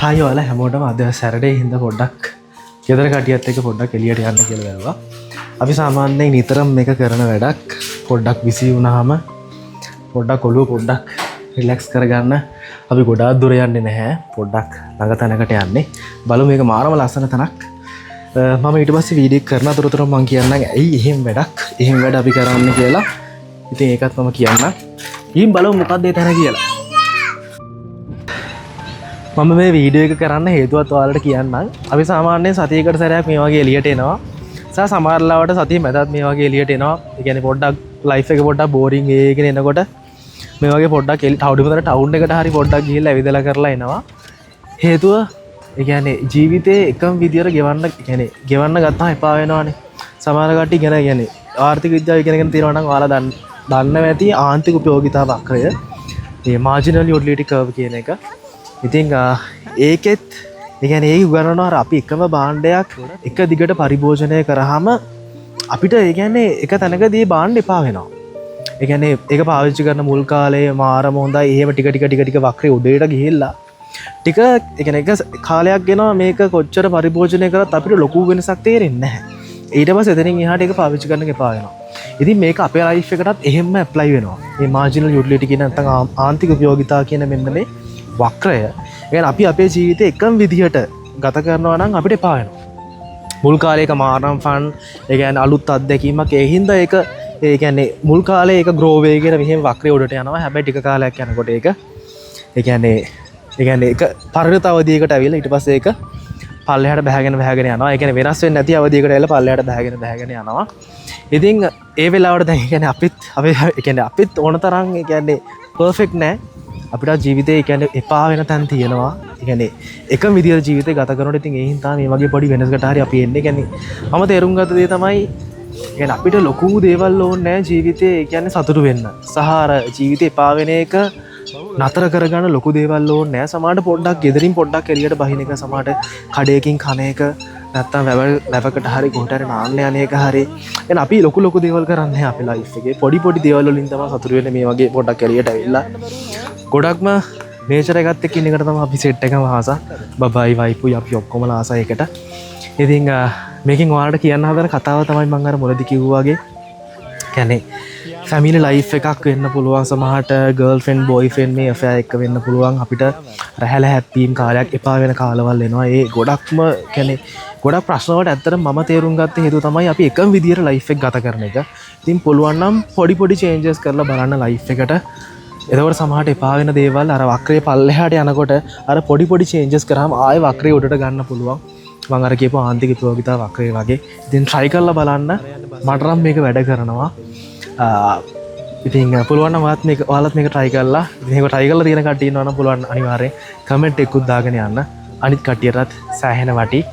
Hi ඔයාලා හැමෝටම අද සැරඩේ හින්දා පොඩ්ඩක් ගෙදර කටියත් එක්ක පොඩ්ඩක් එළියට යන්න කියලා වැළුවා. අපි සාමාන්‍යයෙන් නිතරම මේක කරන වැඩක්. පොඩ්ඩක් බිසි වුණාම පොඩ්ඩක් ඔළුව පොඩ්ඩක් රිලැක්ස් කරගන්න අපි ගොඩාක් දුර යන්නේ නැහැ. පොඩ්ඩක් ළඟ තැනකට යන්නේ. බලමු මේක මාරම ලස්සන තැනක්. මම ඊට පස්සේ වීඩියෝ කරන අතරතුර මම කියන්නම් ඇයි එහෙම වැඩක් එහෙම වැඩ අපි කරන්නේ කියලා. ඉතින් ඒකත් මම කියන්නම්. ඊම් බලමු මොකක්ද ඒ තැන කියලා. මම මේ වීඩියෝ එක කරන්න හේතුවත් ඔයාලට කියන්නම්. අපි සාමාන්‍යයෙන් සතියකට සැරයක් මේ වගේ එළියට එනවා. සමහර ලාවට සතිය මැදත් මේ වගේ එළියට එනවා. ඒ කියන්නේ පොඩ්ඩක් ලයිෆ් එක පොඩ්ඩක් බෝරින් වෙගෙන එනකොට මේ වගේ පොඩ්ඩක් ටවුන් එකට හරි පොඩ්ඩක් ගිහිල්ලා ඇවිදලා කරලා එනවා. හේතුව ඒ කියන්නේ ජීවිතේ එකම විදියට ගෙවන්න ගත්තාම එපා වෙනවානේ. සමහර කට්ටිය කියන්නේ ආර්ථික විද්‍යාව ඉගෙනගෙන තියෙනවා නම් ඔයාලා දන්නව ඇති ආන්තික උපයෝගිතා වක්‍රය. මේ මාර්ජිනල් යුටිලිටි කර්ව් කියන එක. ඉතින් ඒකෙත් ඒ උගන්වනවා අපි එකම භාණ්ඩයක් එක දිගට පරිභෝජනය කරාම අපිට ඒ කියන්නේ එක තැනකදී භාණ්ඩ එපා වෙනවා. ඒ කියන්නේ ඒක පාවිච්චි කරන මුල් කාලේ මාරම හොඳයි. එහෙම ටික වක්‍රේ උඩට ගිහිල්ලා ටික ඒ කියන්නේ එක කාලයක් ගෙනවා මේක කොච්චර පරිභෝජනය කරත් අපිට ලොකු වෙනසක් තේරෙන්නේ නැහැ. ඊට පස්සේ එතනින් එහාට ඒක පාවිච්චි කරන්න එපා වෙනවා. ඉතින් මේක අපේ ලයිෆ් එකටත් එහෙම ඇප්ලයි වෙනවා. මේ මාර්ජිනල් යුටිලිටි කියන නැත්නම් ආන්තික උපයෝගිතා කියන මෙන්න මේ වක්‍රය. يعني අපි අපේ ජීවිතේ එකම විදිහට ගත කරනවා නම් අපිට එපා වෙනවා. මුල් කාලේ එක මාරම් ෆන්, ඒ කියන්නේ අලුත් අත්දැකීමක්. ඒ හින්දා ඒක ඒ කියන්නේ මුල් කාලේ ඒක ග්‍රෝ වෙගෙන මෙහෙම වක්‍රය උඩට යනවා. හැබැයි ටික කාලයක් යනකොට ඒක ඒ කියන්නේ ඒක පරිණත අවධියකට ඇවිල්ලා ඊට පස්සේ ඒක පල්ලෙහාට බහගෙන යනවා. ඒ කියන්නේ වෙනස් වෙන්නේ නැති අවධියකට ඇවිල්ලා පල්ලෙහාට බහගෙන යනවා. ඉතින් ඒ වෙලාවට දැන් ඒ කියන්නේ අපිත් ඕන තරම් ඒ කියන්නේ පර්ෆෙක්ට් නෑ. අපිට ජීවිතේ කියන්නේ එපා වෙන තැන් තියෙනවා. ඒ කියන්නේ එකම විදියට ජීවිතේ ගත කරනකොට ඉතින් ඒ හින්දා මේ වගේ පොඩි වෙනසකට හරි අපි එන්නේ. කියන්නේ මම තේරුම් ගත්ත දේ තමයි කියන්නේ අපිට ලොකු දේවල් ඕනේ නැහැ ජීවිතේ. ඒ කියන්නේ සතුටු වෙන්න. සහ අර ජීවිතේ එපා වෙන එක නතර කරගන්න ලොකු දේවල් ඕනේ නැහැ. සමහරට පොඩ්ඩක් ගෙදරින් පොඩ්ඩක් එළියට බහින එක, සමහරට කඩේකින් කන එක, නැත්තම් වැවකට හරි කොහට හරි නාන්න යන එක හරි. එහෙනම් අපි ලොකු දේවල් කරන්නේ අපේ ලයිෆ් එකේ. පොඩි දේවල් වලින් තමයි සතුටු වෙන්නේ. මේ වගේ පොඩ්ඩක් එළියට ඇවිල්ලා ගොඩක්ම නේචර් එකත් එක්ක ඉන්න එකට තමයි අපි සෙට් එකම ආසා. බබයි වයිෆුයි අපි ඔක්කොම ආසා එකට. ඉතින් මේකෙන් ඔයාලට කියන්න හදන කතාව තමයි මම අර මුලදී කිව්වා වගේ. කියන්නේ ෆැමිලි ලයිෆ් එකක් වෙන්න පුළුවන්. සමහරට ගර්ල්ෆ්‍රෙන්ඩ් බොයිෆ්‍රෙන්ඩ් මේ affair එක වෙන්න පුළුවන්. අපිට රැහැල හැප්පීම් කාලයක් එපා වෙන කාලවල් එනවා. ඒ ගොඩක්ම කියන්නේ ගොඩක් ප්‍රශ්න වලට ඇත්තටම මම තේරුම් ගත්ත හේතුව තමයි අපි එකම විදියට ලයිෆ් එක ගත කරන එක. ඉතින් පුළුවන් නම් පොඩි චේන්ජස් කරලා බලන්න ලයිෆ් එකට. එතකොට සමහරට එපා වෙන දේවල් අර වක්‍රේ පල්ලෙහාට යනකොට අර පොඩි චේන්ජස් කරාම ආයෙ වක්‍රේ උඩට ගන්න පුළුවන්. මම අර කියපු ආන්තික උපයෝගිතා වක්‍රේ වගේ. ඉතින් try කරලා බලන්න. මට නම් මේක වැඩ කරනවා. ඉතින් පුළුවන් නම් ඔයාලත් මේක try කරලා. ඉතින් මේක try කරලා තියෙන කට්ටිය ඉන්නවා නම් පුළුවන් අනිවාර්යෙන් comment එකකුත් දාගෙන යන්න. අනිත් කට්ටියටත් සෑහෙන වටි.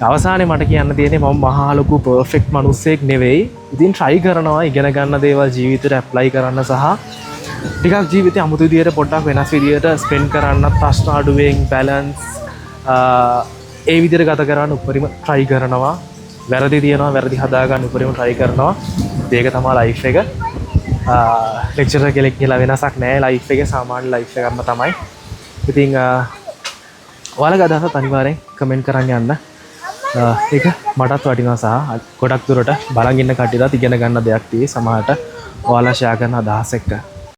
අවසානයේ මට කියන්න තියෙන්නේ මම මහා ලොකු perfect මිනිස්සෙක් නෙවෙයි. ඉතින් try කරනවා ඉගෙන ගන්න දේවල් ජීවිතේට apply කරන්න සහ ටිකක් ජීවිතේ අමුතු විදියට පොඩ්ඩක් වෙනස් විදියට ස්පෙන්ඩ් කරන්න, ප්‍රශ්න අඩුවෙන් බැලන්ස් ඒ විදියට ගත කරන්න උපරිම try කරනවා. වැරදි තියෙනවා වැරදි හදා ගන්න උපරිම try කරනවා. ඒක තමයි ලයිෆ් එක. ලෙක්චර් කෙනෙක් කියලා වෙනසක් නැහැ ලයිෆ් එකේ. සාමාන්‍ය ලයිෆ් එකක්ම තමයි. ඉතින් ඔයාලගේ අදහසත් අනිවාර්යෙන් කමෙන්ට් කරන්න යන්න. ඒක මටත් වටිනවා සහ ගොඩක් දුරට බලන් ඉන්න කට්ටියටත් ඉගෙන ගන්න දෙයක් තියෙයි. සමහරට ඔයාලා ෂෙයා කරන අදහස් එක්ක